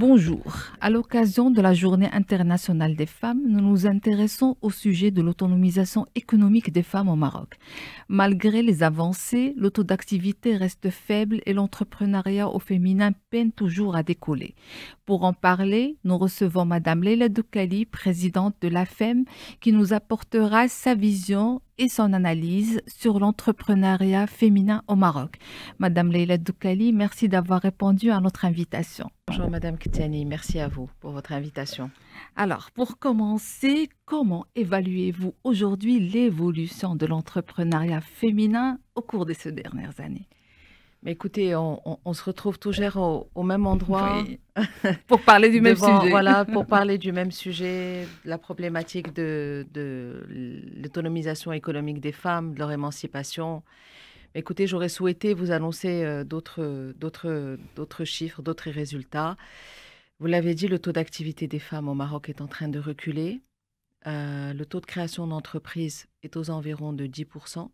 Bonjour. À l'occasion de la Journée internationale des femmes, nous nous intéressons au sujet de l'autonomisation économique des femmes au Maroc. Malgré les avancées, le taux d'activité reste faible et l'entrepreneuriat au féminin peine toujours à décoller. Pour en parler, nous recevons Madame Leila Doukali, présidente de l'AFEM, qui nous apportera sa vision et son analyse sur l'entrepreneuriat féminin au Maroc. Madame Leila Doukali, merci d'avoir répondu à notre invitation. Bonjour Madame Kitiani, merci à vous pour votre invitation. Alors, pour commencer, comment évaluez-vous aujourd'hui l'évolution de l'entrepreneuriat féminin au cours de ces dernières années? Mais écoutez, on se retrouve toujours au même endroit. Oui. Pour parler du même sujet. Voilà, pour parler du même sujet, la problématique de l'autonomisation économique des femmes, de leur émancipation. Écoutez, j'aurais souhaité vous annoncer d'autres chiffres, d'autres résultats. Vous l'avez dit, le taux d'activité des femmes au Maroc est en train de reculer. Le taux de création d'entreprises est aux environs de 10%.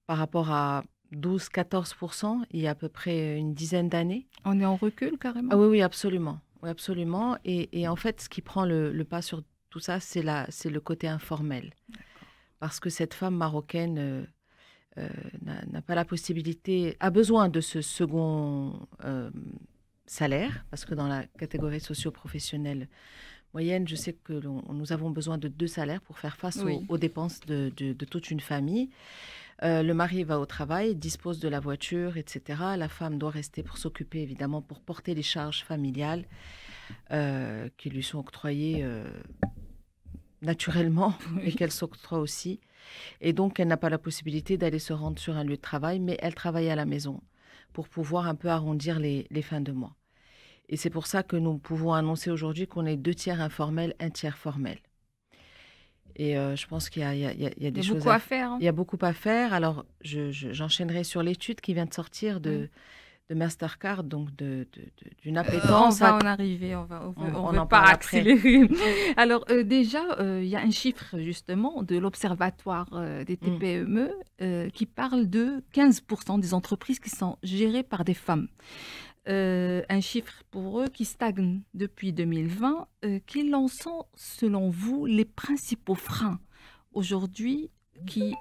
Par rapport à 12-14% il y a à peu près une dizaine d'années. On est en recul carrément? Ah oui, absolument. Oui, absolument. Et en fait, ce qui prend le pas sur tout ça, c'est le côté informel. Parce que cette femme marocaine n'a pas la possibilité, a besoin de ce second salaire, parce que dans la catégorie socio-professionnelle moyenne, je sais que nous avons besoin de 2 salaires pour faire face aux dépenses de toute une famille. Le mari va au travail, dispose de la voiture, etc. La femme doit rester pour s'occuper, évidemment, pour porter les charges familiales qui lui sont octroyées naturellement et qu'elle s'octroie aussi. Et donc, elle n'a pas la possibilité d'aller se rendre sur un lieu de travail, mais elle travaille à la maison pour pouvoir un peu arrondir les fins de mois. Et c'est pour ça que nous pouvons annoncer aujourd'hui qu'on est 2 tiers informels, 1 tiers formel. Et je pense qu'il y a des choses à faire. Hein. Il y a beaucoup à faire. Alors, j'enchaînerai sur l'étude qui vient de sortir de Mastercard, donc d'une appétence. On va en arriver, on va pas accélérer. Alors déjà, il y a un chiffre justement de l'Observatoire des TPME qui parle de 15% des entreprises qui sont gérées par des femmes. Un chiffre pour eux qui stagne depuis 2020. Quels en sont, selon vous, les principaux freins aujourd'hui qui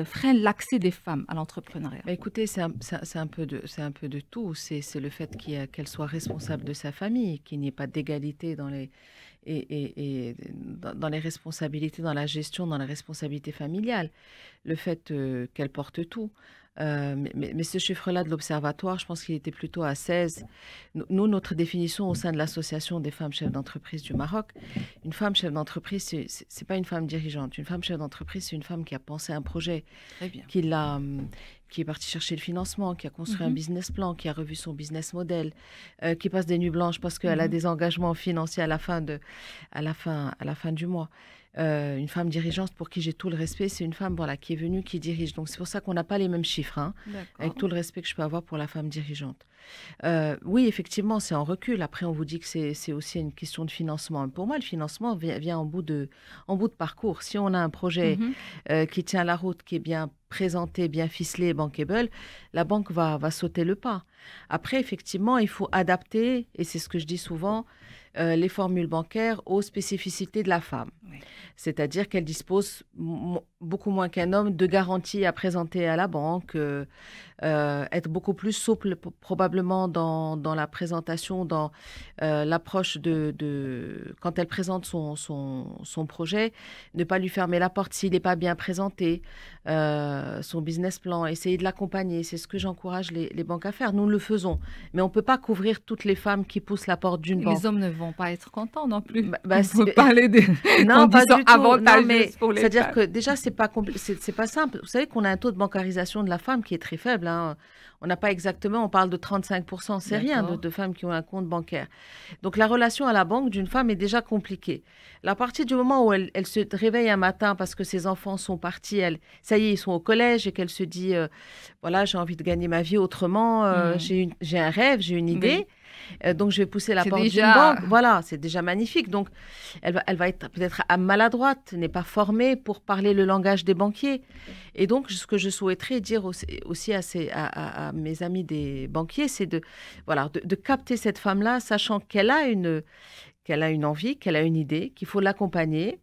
freinent l'accès des femmes à l'entrepreneuriat? Écoutez, c'est un peu de tout. C'est le fait qu'elle soit responsable de sa famille, qu'il n'y ait pas d'égalité dans les responsabilités, dans la gestion, dans la responsabilité familiale. Le fait qu'elle porte tout. Mais ce chiffre-là de l'Observatoire, je pense qu'il était plutôt à 16. Nous, notre définition au sein de l'Association des femmes chefs d'entreprise du Maroc, une femme chef d'entreprise, c'est pas une femme dirigeante. Une femme chef d'entreprise, c'est une femme qui a pensé un projet, qui est partie chercher le financement, qui a construit un business plan, qui a revu son business model, qui passe des nuits blanches parce qu'elle a des engagements financiers à la fin du mois. Une femme dirigeante pour qui j'ai tout le respect, c'est une femme qui est venue, qui dirige. Donc c'est pour ça qu'on n'a pas les mêmes chiffres, avec tout le respect que je peux avoir pour la femme dirigeante. Oui, effectivement, c'est en recul. Après, on vous dit que c'est aussi une question de financement. Pour moi, le financement vient en bout de parcours. Si on a un projet qui tient la route, qui est bien présenté, bien ficelé, bankable, la banque va sauter le pas. Après, effectivement, il faut adapter, et c'est ce que je dis souvent, les formules bancaires aux spécificités de la femme. Oui. C'est-à-dire qu'elle dispose beaucoup moins qu'un homme de garanties à présenter à la banque, être beaucoup plus souple probablement dans la présentation, dans l'approche quand elle présente son projet, ne pas lui fermer la porte s'il n'est pas bien présenté, son business plan, essayer de l'accompagner. C'est ce que j'encourage les banques à faire. Nous le faisons, mais on ne peut pas couvrir toutes les femmes qui poussent la porte d'une banque. Les hommes ne vont pas être contents non plus. On peut parler des conditions avantageuses pour les femmes. C'est-à-dire que déjà, c'est pas simple. Vous savez qu'on a un taux de bancarisation de la femme qui est très faible. On n'a pas exactement, on parle de 35%, c'est rien de femmes qui ont un compte bancaire. Donc la relation à la banque d'une femme est déjà compliquée. Là, à partir du moment où elle se réveille un matin parce que ses enfants sont partis, ça y est, ils sont au collège et qu'elle se dit, voilà, j'ai envie de gagner ma vie autrement, j'ai un rêve, j'ai une idée. Donc, je vais pousser la C'est porte d'une déjà... banque. Voilà, c'est déjà magnifique. Donc, elle va être peut-être maladroite, n'est pas formée pour parler le langage des banquiers. Et donc, ce que je souhaiterais dire aussi à mes amis des banquiers, c'est de capter cette femme-là, sachant qu'elle a une envie, qu'elle a une idée, qu'il faut l'accompagner.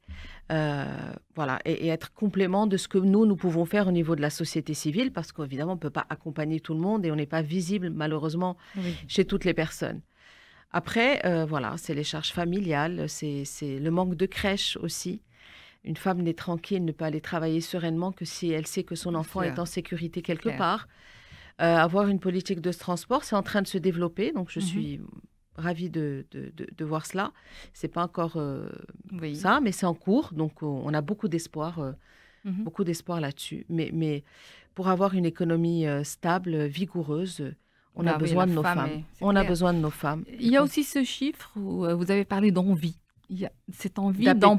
Voilà, et être complément de ce que nous pouvons faire au niveau de la société civile, parce qu'évidemment, on ne peut pas accompagner tout le monde et on n'est pas visible, malheureusement, chez toutes les personnes. Après, voilà, c'est les charges familiales, c'est le manque de crèche aussi. Une femme n'est tranquille, ne peut aller travailler sereinement que si elle sait que son enfant est en sécurité quelque part. Avoir une politique de transport, c'est en train de se développer, donc je suis ravie de voir cela. C'est pas encore ça, mais c'est en cours, donc on a beaucoup d'espoir là-dessus. Mais pour avoir une économie stable, vigoureuse, on a besoin de nos femmes. On a besoin de nos femmes. Il y a aussi ce chiffre où vous avez parlé d'envie. Il y a cette envie dont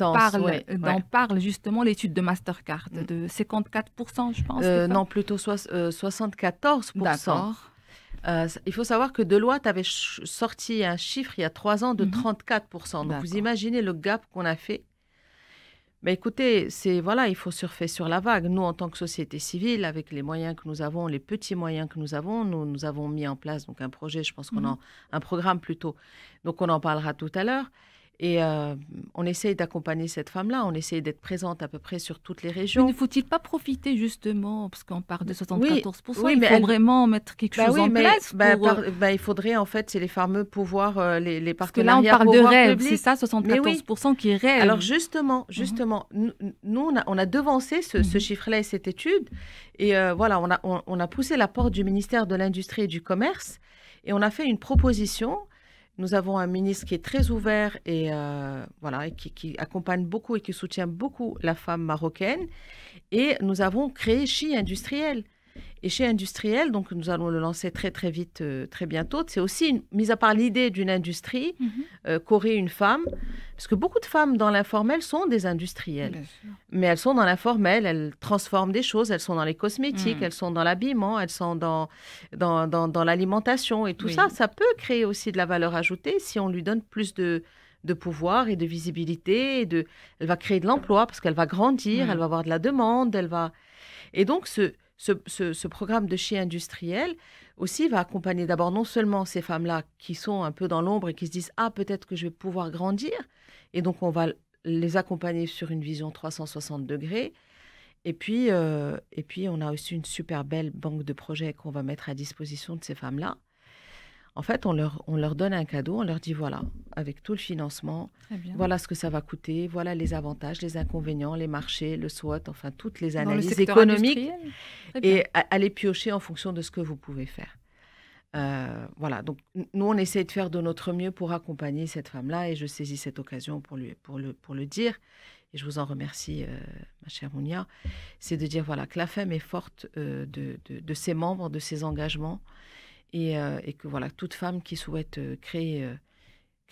parle justement l'étude de Mastercard, de 54%, je pense. Non, plutôt 74%. D'accord. Il faut savoir que Deloitte avait sorti un chiffre il y a 3 ans de 34%. Donc, vous imaginez le gap qu'on a fait. Mais écoutez, il faut surfer sur la vague. Nous, en tant que société civile, avec les moyens que nous avons, les petits moyens que nous avons, nous avons mis en place donc un projet, je pense qu'on a un programme plutôt. Donc, on en parlera tout à l'heure. Et on essaye d'accompagner cette femme-là, on essaye d'être présente à peu près sur toutes les régions. Mais ne faut-il pas profiter justement, parce qu'on parle de 74%, il faut vraiment mettre quelque chose en place il faudrait en fait, c'est les fameux pouvoirs, les partenariats. Parce que là, on parle de rêve, c'est ça, 74% qui rêvent. Alors justement, nous, on a devancé ce chiffre-là et cette étude. Et voilà, on a poussé la porte du ministère de l'Industrie et du Commerce et on a fait une proposition. Nous avons un ministre qui est très ouvert et qui accompagne beaucoup et qui soutient beaucoup la femme marocaine. Et nous avons créé Chi Industriel. Et Chi Industriel, donc nous allons le lancer très très vite, très bientôt. C'est aussi, mis à part l'idée d'une industrie, qu'aurait une femme, parce que beaucoup de femmes dans l'informel sont des industrielles. Mais elles sont dans l'informel, elles transforment des choses, elles sont dans les cosmétiques, elles sont dans l'habillement, elles sont dans l'alimentation. Et tout ça, ça peut créer aussi de la valeur ajoutée si on lui donne plus de pouvoir et de visibilité. Elle va créer de l'emploi parce qu'elle va grandir, elle va avoir de la demande, Et donc, ce programme de Chi Industriel aussi va accompagner d'abord non seulement ces femmes-là qui sont un peu dans l'ombre et qui se disent « Ah, peut-être que je vais pouvoir grandir ». Et donc, on va les accompagner sur une vision 360 degrés. Et puis, on a aussi une super belle banque de projets qu'on va mettre à disposition de ces femmes-là. En fait, on leur donne un cadeau, on leur dit voilà, avec tout le financement, voilà ce que ça va coûter, voilà les avantages, les inconvénients, les marchés, le SWOT, enfin toutes les analyses économiques, et aller piocher en fonction de ce que vous pouvez faire. Voilà, donc nous on essaie de faire de notre mieux pour accompagner cette femme-là et je saisis cette occasion pour le dire. Et je vous en remercie, ma chère Mounia, c'est de dire voilà, que la femme est forte de ses membres, de ses engagements. Et que voilà, toute femme qui souhaite créer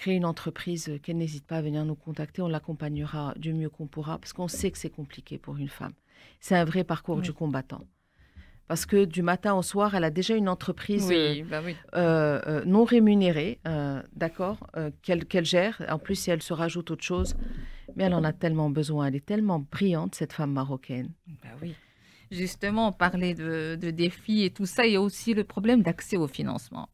une entreprise, qu'elle n'hésite pas à venir nous contacter, on l'accompagnera du mieux qu'on pourra, parce qu'on sait que c'est compliqué pour une femme. C'est un vrai parcours du combattant. Parce que du matin au soir, elle a déjà une entreprise non rémunérée, d'accord, qu'elle gère. En plus, si elle se rajoute autre chose, mais elle en a tellement besoin. Elle est tellement brillante, cette femme marocaine. Justement, on parlait de défis et tout ça. Il y a aussi le problème d'accès au financement,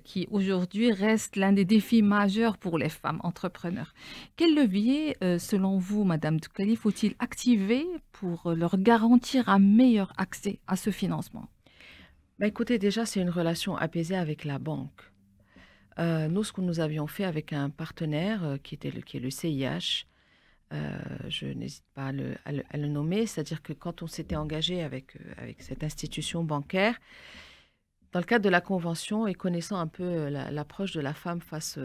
qui aujourd'hui reste l'un des défis majeurs pour les femmes entrepreneurs. Quel levier, selon vous, Madame Doukhali, faut-il activer pour leur garantir un meilleur accès à ce financement? Écoutez, déjà, c'est une relation apaisée avec la banque. Nous, ce que nous avions fait avec un partenaire qui est le CIH, je n'hésite pas à le nommer, c'est-à-dire que quand on s'était engagé avec cette institution bancaire, dans le cadre de la convention et connaissant un peu l'approche de la femme face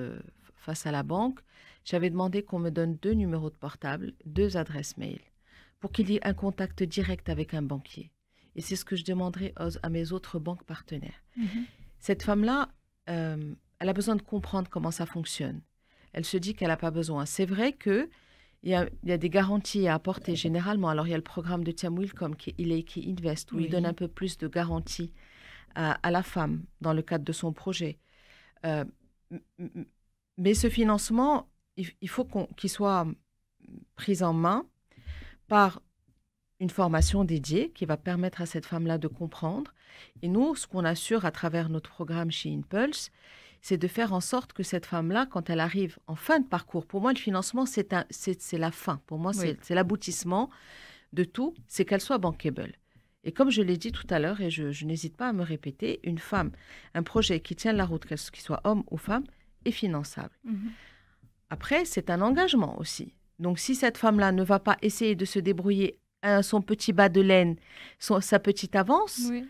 à la banque, j'avais demandé qu'on me donne 2 numéros de portable, 2 adresses mail, pour qu'il y ait un contact direct avec un banquier. Et c'est ce que je demanderai à mes autres banques partenaires. Cette femme-là, elle a besoin de comprendre comment ça fonctionne. Elle se dit qu'elle n'a pas besoin. C'est vrai que il y a des garanties à apporter généralement. Alors, il y a le programme de Tiam Wilcom qui Invest, où il donne un Oui. peu plus de garanties à la femme dans le cadre de son projet. Euh, m- m- mais ce financement, il faut qu'il soit pris en main par une formation dédiée qui va permettre à cette femme-là de comprendre. Et nous, ce qu'on assure à travers notre programme chez Impulse, c'est de faire en sorte que cette femme-là, quand elle arrive en fin de parcours, pour moi, le financement, c'est la fin. Pour moi, Oui. c'est l'aboutissement de tout, c'est qu'elle soit bankable. Et comme je l'ai dit tout à l'heure, et je n'hésite pas à me répéter, une femme, un projet qui tient la route, qu'il soit homme ou femme, est finançable. Mhm. Après, c'est un engagement aussi. Donc, si cette femme-là ne va pas essayer de se débrouiller son petit bas de laine, sa petite avance, Oui.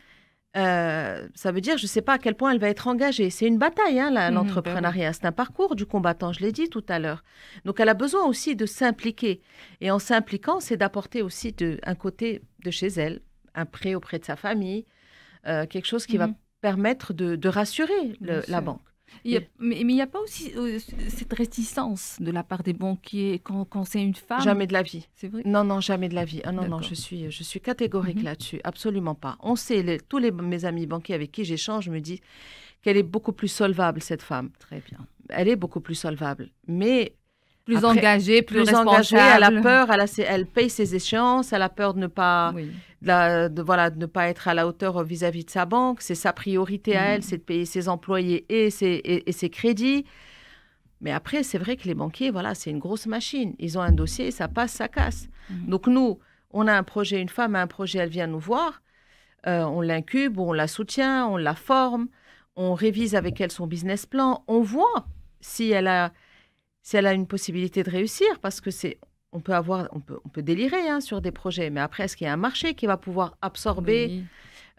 ça veut dire, je ne sais pas à quel point elle va être engagée. C'est une bataille, hein, Ben oui. l'entrepreneuriat. C'est un parcours du combattant, je l'ai dit tout à l'heure. Donc, elle a besoin aussi de s'impliquer. Et en s'impliquant, c'est d'apporter aussi un côté de chez elle, un prêt auprès de sa famille, quelque chose qui va Mhm. permettre de rassurer Bien la sûr. banque. Mais il n'y a pas aussi cette réticence de la part des banquiers quand c'est une femme. Jamais de la vie. C'est vrai. Non, non, jamais de la vie. Ah non, non, D'accord. je suis catégorique Mhm. là-dessus. Absolument pas. On sait, mes amis banquiers avec qui j'échange me disent qu'elle est beaucoup plus solvable, cette femme. Très bien. Elle est beaucoup plus solvable. Mais Plus après, engagée, plus engagée, elle a responsable. peur, elle paye ses échéances, elle a peur de ne pas, Oui. de ne pas être à la hauteur vis-à-vis de sa banque. C'est sa priorité à elle, Mhm. c'est de payer ses employés et ses crédits. Mais après, c'est vrai que les banquiers, voilà, c'est une grosse machine. Ils ont un dossier, ça passe, ça casse. Mhm. Donc nous, on a un projet, une femme a un projet, elle vient nous voir, on l'incube, on la soutient, on la forme, on révise avec elle son business plan, on voit si elle a une possibilité de réussir, parce que on peut délirer hein, sur des projets, mais après, est-ce qu'il y a un marché qui va pouvoir absorber Oui.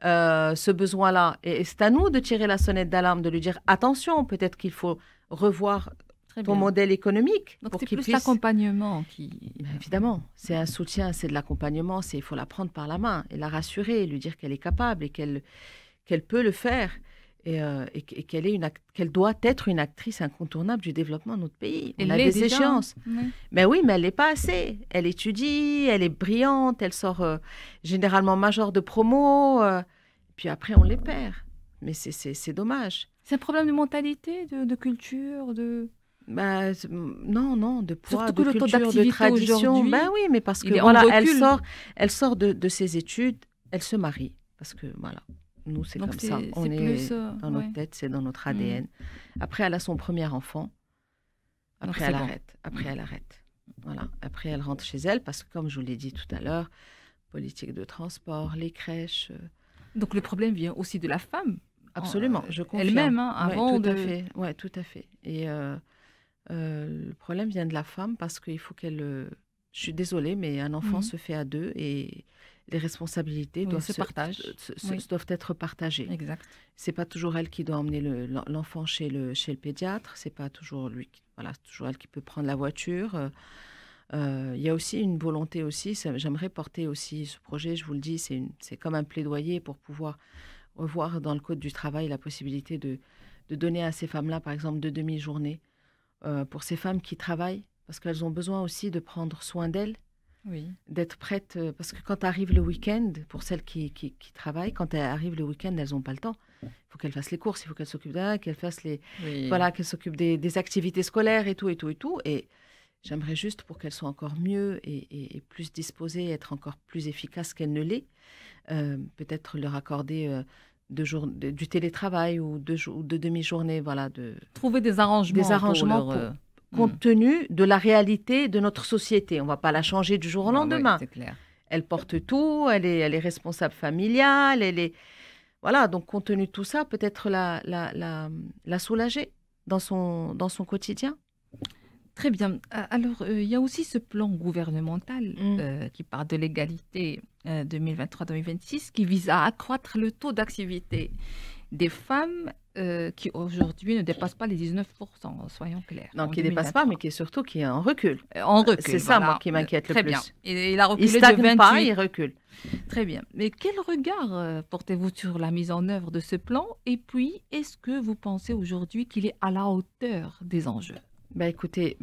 ce besoin-là? Et c'est à nous de tirer la sonnette d'alarme, de lui dire attention, peut-être qu'il faut revoir Très ton bien. modèle économique Donc pour c'est qu'il plus puisse. l'accompagnement qui. Évidemment, c'est un soutien, c'est de l'accompagnement, il faut la prendre par la main et la rassurer, lui dire qu'elle est capable et qu'elle peut le faire et qu'elle doit être une actrice incontournable du développement de notre pays. On Elle a l'est des déjà. échéances. Oui. Mais oui, mais elle n'est pas assez. Elle étudie, elle est brillante, elle sort généralement major de promo, puis après on les perd. Mais c'est dommage. C'est un problème de mentalité, de culture, de. Bah, non, non, de poids, Surtout que de le taux culture, de d'activité tradition. aujourd'hui, Ben oui, mais parce que il est en voilà, recul. elle sort de ses études, elle se marie. Parce que voilà, nous, c'est Donc comme ça. c'est On est plus. dans notre Ouais. tête, c'est dans notre Mm. ADN. Après, elle a son premier enfant. Donc Après, c'est elle bon. arrête. Après, Mm. elle arrête. Voilà. Après, elle rentre chez elle parce que, comme je vous l'ai dit tout à l'heure, politique de transport, les crèches. Donc le problème vient aussi de la femme. Absolument, je confirme. Elle-même, hein, Ouais, avant tout à de. fait. Ouais, tout à fait. Et le problème vient de la femme parce qu'il faut qu'elle. Je suis désolée, mais un enfant Mhm. se fait à deux et les responsabilités Oui, doivent, se partagent. Oui. doivent être partagées. Exact. C'est pas toujours elle qui doit emmener l'enfant chez le pédiatre. C'est pas toujours lui. Voilà, c'est toujours elle qui peut prendre la voiture. Il y a aussi une volonté aussi. J'aimerais porter aussi ce projet. Je vous le dis, c'est comme un plaidoyer pour pouvoir revoir dans le code du travail la possibilité de donner à ces femmes-là, par exemple, 2 demi-journées pour ces femmes qui travaillent, parce qu'elles ont besoin aussi de prendre soin d'elles, Oui. d'être prêtes, parce que quand arrive le week-end, pour celles qui travaillent, quand arrive le week-end, elles n'ont pas le temps. Il faut qu'elles fassent les courses, il faut qu'elles s'occupent d'elles, qu'elles fassent Oui. voilà, qu'elles s'occupent des activités scolaires et tout, et tout, et tout. Et j'aimerais juste pour qu'elles soient encore mieux et plus disposées, être encore plus efficaces qu'elles ne l'est, peut-être leur accorder du télétravail ou deux demi-journées, voilà, Trouver des arrangements compte tenu de la réalité de notre société. On ne va pas la changer du jour au lendemain. C'est clair. Elle porte tout, elle est responsable familiale, voilà, donc compte tenu de tout ça, peut-être la soulager dans son quotidien. Très bien. Alors, il y a aussi ce plan gouvernemental qui parle de l'égalité 2023-2026 qui vise à accroître le taux d'activité des femmes qui aujourd'hui ne dépassent pas les 19%, soyons clairs. Non, qui ne dépasse pas, mais qui est en recul. En recul. C'est ça, moi, qui m'inquiète le Très plus. bien. Et il a reculé Il de stagne 28. pas, il recule. Très bien. Mais quel regard portez-vous sur la mise en œuvre de ce plan? Et puis, est-ce que vous pensez aujourd'hui qu'il est à la hauteur des enjeux? Bah écoutez,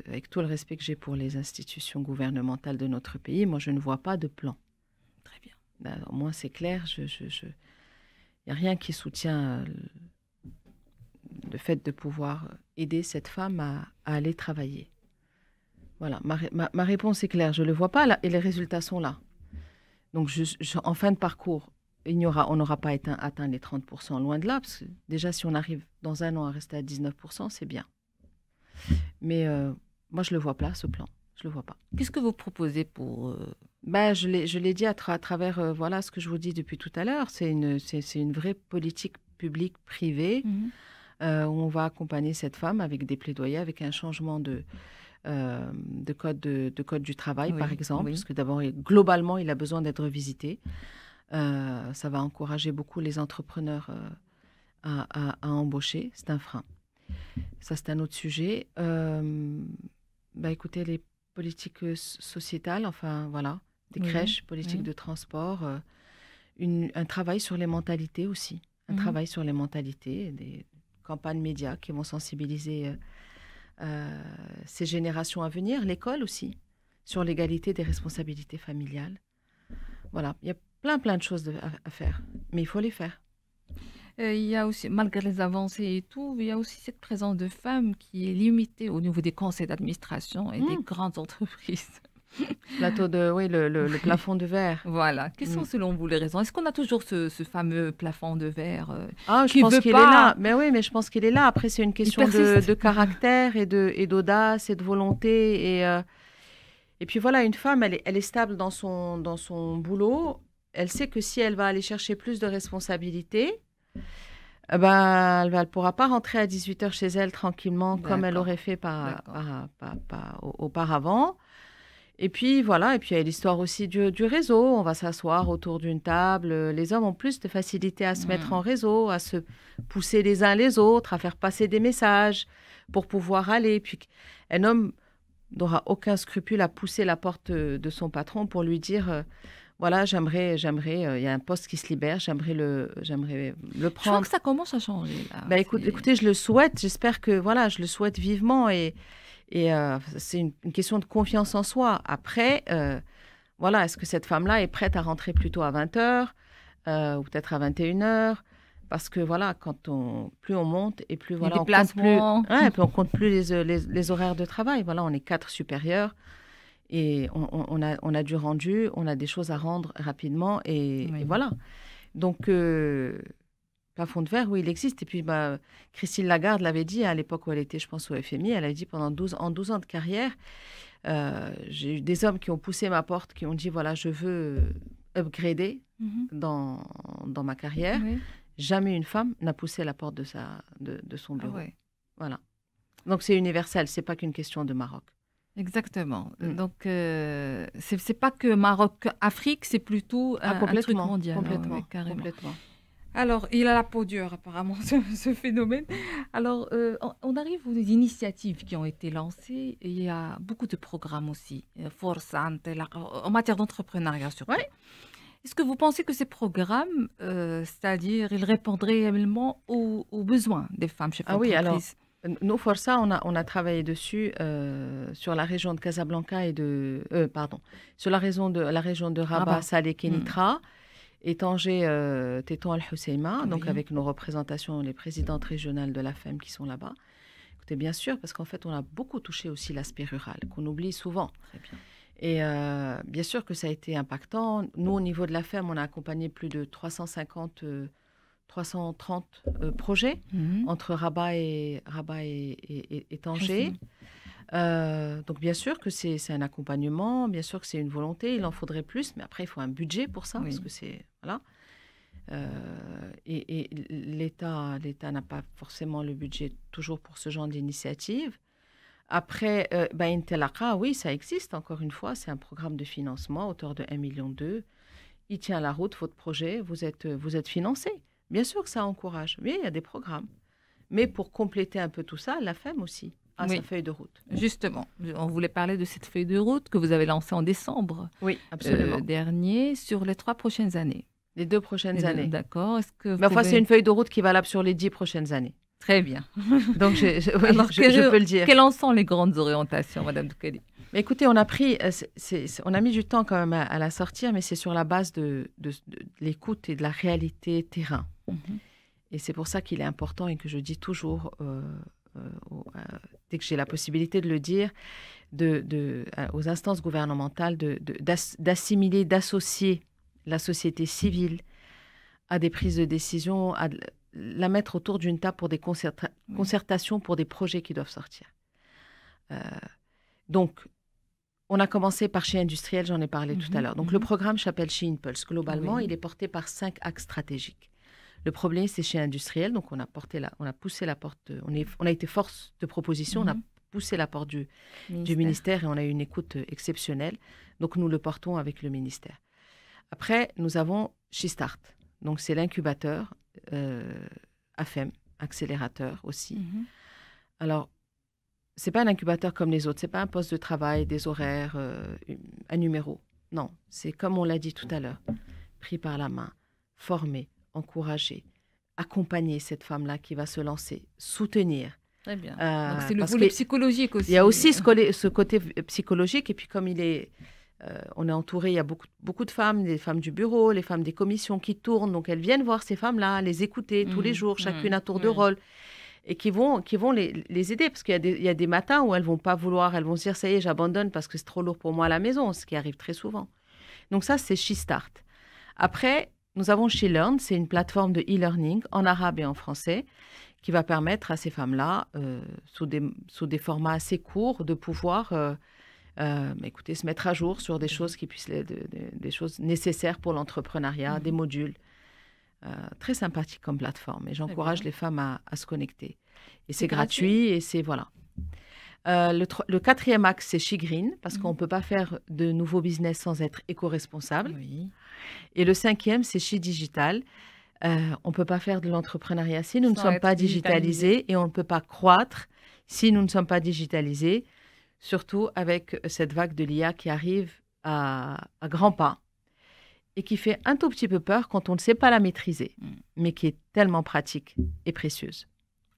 avec tout le respect que j'ai pour les institutions gouvernementales de notre pays, moi je ne vois pas de plan. Très bien. Bah, au moins c'est clair, il n'y a rien qui soutient le fait de pouvoir aider cette femme à aller travailler. Voilà, ma réponse est claire, je ne le vois pas là, et les résultats sont là. Donc en fin de parcours, on n'aura pas atteint les 30%, loin de là, parce que déjà si on arrive dans un an à rester à 19%, c'est bien. Mais moi, je ne le vois pas, ce plan. Je ne le vois pas. Qu'est-ce que vous proposez pour... Je l'ai dit à travers voilà, ce que je vous dis depuis tout à l'heure. C'est une vraie politique publique privée où on va accompagner cette femme avec des plaidoyers, avec un changement de code du travail, Oui, par exemple. oui. Parce que d'abord, globalement, il a besoin d'être revisité. Ça va encourager beaucoup les entrepreneurs à embaucher. C'est un frein. Ça, c'est un autre sujet. Écoutez, les politiques sociétales, enfin, voilà, des Oui, crèches, politiques oui. de transport, un travail sur les mentalités aussi. Un travail sur les mentalités, des campagnes médias qui vont sensibiliser ces générations à venir, l'école aussi, sur l'égalité des responsabilités familiales. Voilà, il y a plein de choses à faire, mais il faut les faire. Il y a aussi, malgré les avancées et tout, il y a aussi cette présence de femmes qui est limitée au niveau des conseils d'administration et des grandes entreprises. Le plafond de verre. Voilà. Quelles sont selon vous les raisons? Est-ce qu'on a toujours ce fameux plafond de verre Je pense qu'il est là. Mais oui, mais je pense qu'il est là. Après, c'est une question de caractère et d'audace et de volonté. Et puis voilà, une femme, elle est stable dans son boulot. Elle sait que si elle va aller chercher plus de responsabilités, elle ne pourra pas rentrer à 18h chez elle tranquillement comme elle aurait fait auparavant. Et puis voilà, et puis il y a l'histoire aussi du réseau. On va s'asseoir autour d'une table. Les hommes ont plus de facilité à se mettre en réseau, à se pousser les uns les autres, à faire passer des messages pour pouvoir aller. Puis un homme n'aura aucun scrupule à pousser la porte de son patron pour lui dire voilà, j'aimerais, il y a un poste qui se libère, j'aimerais le prendre. Je crois que ça commence à changer là. Écoutez, je le souhaite. J'espère que voilà, je le souhaite vivement et c'est une question de confiance en soi. Après, voilà, est-ce que cette femme-là est prête à rentrer plutôt à 20h ou peut-être à 21h? Parce que voilà, plus on monte et plus voilà, on compte plus les horaires de travail. Voilà, on est 4 supérieurs et on a du rendu, on a des choses à rendre rapidement et voilà. Donc plafond de verre, oui, il existe. Et puis, Christine Lagarde l'avait dit à l'époque où elle était, je pense, au FMI. Elle a dit pendant 12 ans de carrière, j'ai eu des hommes qui ont poussé ma porte, qui ont dit, voilà, je veux upgrader dans ma carrière. Oui. Jamais une femme n'a poussé la porte de son bureau. Voilà. Donc, c'est universel. C'est pas qu'une question de Maroc. Exactement. Donc, c'est pas que Maroc-Afrique, c'est plutôt un truc mondial. Complètement. Alors, il a la peau dure, apparemment, ce phénomène. Alors, on arrive aux initiatives qui ont été lancées. Et il y a beaucoup de programmes aussi, Forsante, en matière d'entrepreneuriat surtout. Ouais. Est-ce que vous pensez que ces programmes, c'est-à-dire, ils répondraient réellement aux besoins des femmes chefs d'entreprise? Oui, alors, nous, Força, on a travaillé dessus sur la région de Casablanca sur la région de Rabat, Salé, Kénitra. Et Tanger, Téton Al-Hoceima, donc avec nos représentations, les présidentes régionales de la FEM qui sont là-bas. Écoutez, bien sûr, parce qu'en fait, on a beaucoup touché aussi l'aspect rural, qu'on oublie souvent. Très bien. Et bien sûr que ça a été impactant. Nous, au niveau de la FEM, on a accompagné plus de 330 projets entre Rabat et Tanger. Donc bien sûr que c'est un accompagnement, bien sûr que c'est une volonté, il en faudrait plus, mais après il faut un budget pour ça, parce que c'est voilà. Et l'État n'a pas forcément le budget toujours pour ce genre d'initiative. Après, Intelaka, oui, ça existe encore une fois, c'est un programme de financement à hauteur de 1,2 million. Il tient la route, votre projet, vous êtes financé. Bien sûr que ça encourage, mais il y a des programmes. Mais pour compléter un peu tout ça, la FEM aussi a sa feuille de route. Justement, on voulait parler de cette feuille de route que vous avez lancée en décembre dernier sur les 3 prochaines années. Les 2 prochaines années. D'accord. C'est une feuille de route qui est valable sur les 10 prochaines années. Très bien. Donc, oui, Alors, je peux le dire. quelles en sont les grandes orientations, Madame Doukali? Mais écoutez, on a pris, on a mis du temps quand même à la sortir, mais c'est sur la base de l'écoute et de la réalité terrain. Et c'est pour ça qu'il est important et que je dis toujours, dès que j'ai la possibilité de le dire, aux instances gouvernementales d'assimiler, d'associer la société civile à des prises de décision, à la mettre autour d'une table pour des concertations, pour des projets qui doivent sortir. Donc, on a commencé par She Industriel, j'en ai parlé tout à l'heure. Donc, le programme s'appelle She Impulse. Globalement, il est porté par 5 axes stratégiques. Le premier, c'est She Industriel. Donc, on a poussé la porte, on a été force de proposition, on a poussé la porte du ministère et on a eu une écoute exceptionnelle. Donc, nous le portons avec le ministère. Après, nous avons She Start. Donc, c'est l'incubateur, AFEM, accélérateur aussi. Alors, ce n'est pas un incubateur comme les autres. Ce n'est pas un poste de travail, des horaires, un numéro. Non, c'est comme on l'a dit tout à l'heure. Pris par la main, former, encourager, accompagner cette femme-là qui va se lancer, soutenir. Très bien. Donc, c'est le volet psychologique aussi. Il y a aussi ce côté psychologique. Et puis, comme on est entouré, il y a beaucoup de femmes, les femmes du bureau, les femmes des commissions qui tournent. Donc, elles viennent voir ces femmes-là, les écouter tous les jours, chacune à tour de rôle. Et qui vont les aider. Parce qu'il y a des matins où elles ne vont pas vouloir, elles vont se dire, ça y est, j'abandonne parce que c'est trop lourd pour moi à la maison, ce qui arrive très souvent. Donc ça, c'est She Start. Après, nous avons She Learn, c'est une plateforme de e-learning en arabe et en français qui va permettre à ces femmes-là, sous des formats assez courts, de pouvoir écoutez, se mettre à jour sur des choses qui puissent des choses nécessaires pour l'entrepreneuriat, des modules. Très sympathique comme plateforme. Et j'encourage les femmes à se connecter. Et c'est gratuit et c'est voilà. Le quatrième axe, c'est She Green, parce qu'on ne peut pas faire de nouveaux business sans être éco-responsable. Et le cinquième, c'est She Digital. On ne peut pas faire de l'entrepreneuriat si nous ne sommes pas digitalisés et on ne peut pas croître si nous ne sommes pas digitalisés, surtout avec cette vague de l'IA qui arrive à grands pas et qui fait un tout petit peu peur quand on ne sait pas la maîtriser, mais qui est tellement pratique et précieuse.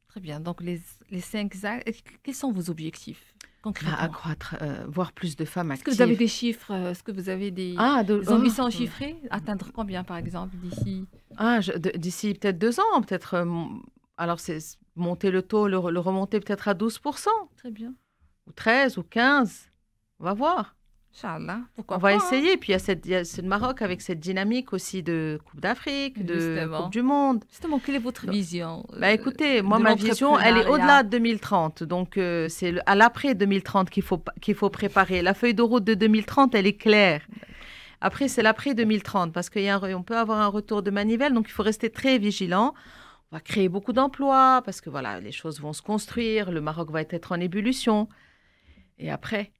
Très bien. Donc, les 5 axes, quels sont vos objectifs concrètement? Accroître, voir plus de femmes actives. Est-ce que vous avez des chiffres? Est-ce que vous avez des ambitions chiffrées? Atteindre combien, par exemple, d'ici? D'ici peut-être 2 ans, peut-être. Alors, c'est monter le taux, le remonter peut-être à 12%. Très bien. Ou 13 ou 15. On va voir. Inch'Allah, pourquoi on va essayer. Puis il y a le Maroc avec cette dynamique aussi de Coupe d'Afrique, de Coupe du Monde. Justement, quelle est votre vision? Écoutez, moi, ma vision, elle est au-delà de 2030. Donc, c'est à l'après 2030 qu'il faut préparer. La feuille de route de 2030, elle est claire. Après, c'est l'après 2030 parce qu'on peut avoir un retour de manivelle. Donc, il faut rester très vigilant. On va créer beaucoup d'emplois parce que voilà, les choses vont se construire. Le Maroc va être en ébullition. Et après,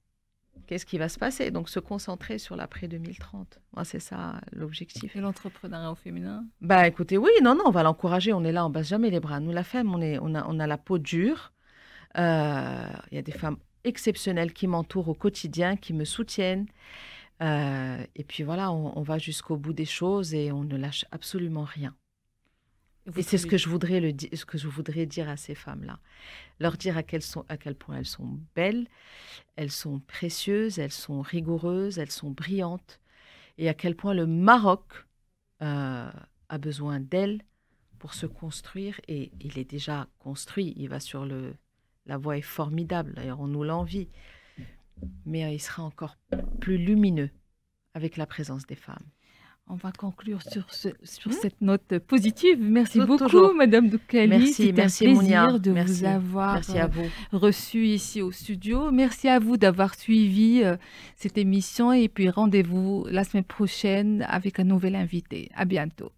qu'est-ce qui va se passer? Donc, se concentrer sur l'après 2030. Moi, c'est ça l'objectif. Et l'entrepreneuriat au féminin? Écoutez, oui, non, on va l'encourager. On est là, on ne baisse jamais les bras. Nous, la femme, on a la peau dure. Il y a des femmes exceptionnelles qui m'entourent au quotidien, qui me soutiennent. Et puis voilà, on va jusqu'au bout des choses et on ne lâche absolument rien. Et c'est ce que je voudrais dire à ces femmes-là. Leur dire à quel point elles sont belles, elles sont précieuses, elles sont rigoureuses, elles sont brillantes. Et à quel point le Maroc a besoin d'elles pour se construire. Et il est déjà construit. Il va sur la voie est formidable. D'ailleurs, on nous l'envie. Mais il sera encore plus lumineux avec la présence des femmes. On va conclure sur cette note positive. Merci beaucoup, toujours. Madame Doukali. Merci, merci Mounia. De vous avoir reçu ici au studio. Merci à vous d'avoir suivi cette émission et puis rendez-vous la semaine prochaine avec un nouvel invité. À bientôt.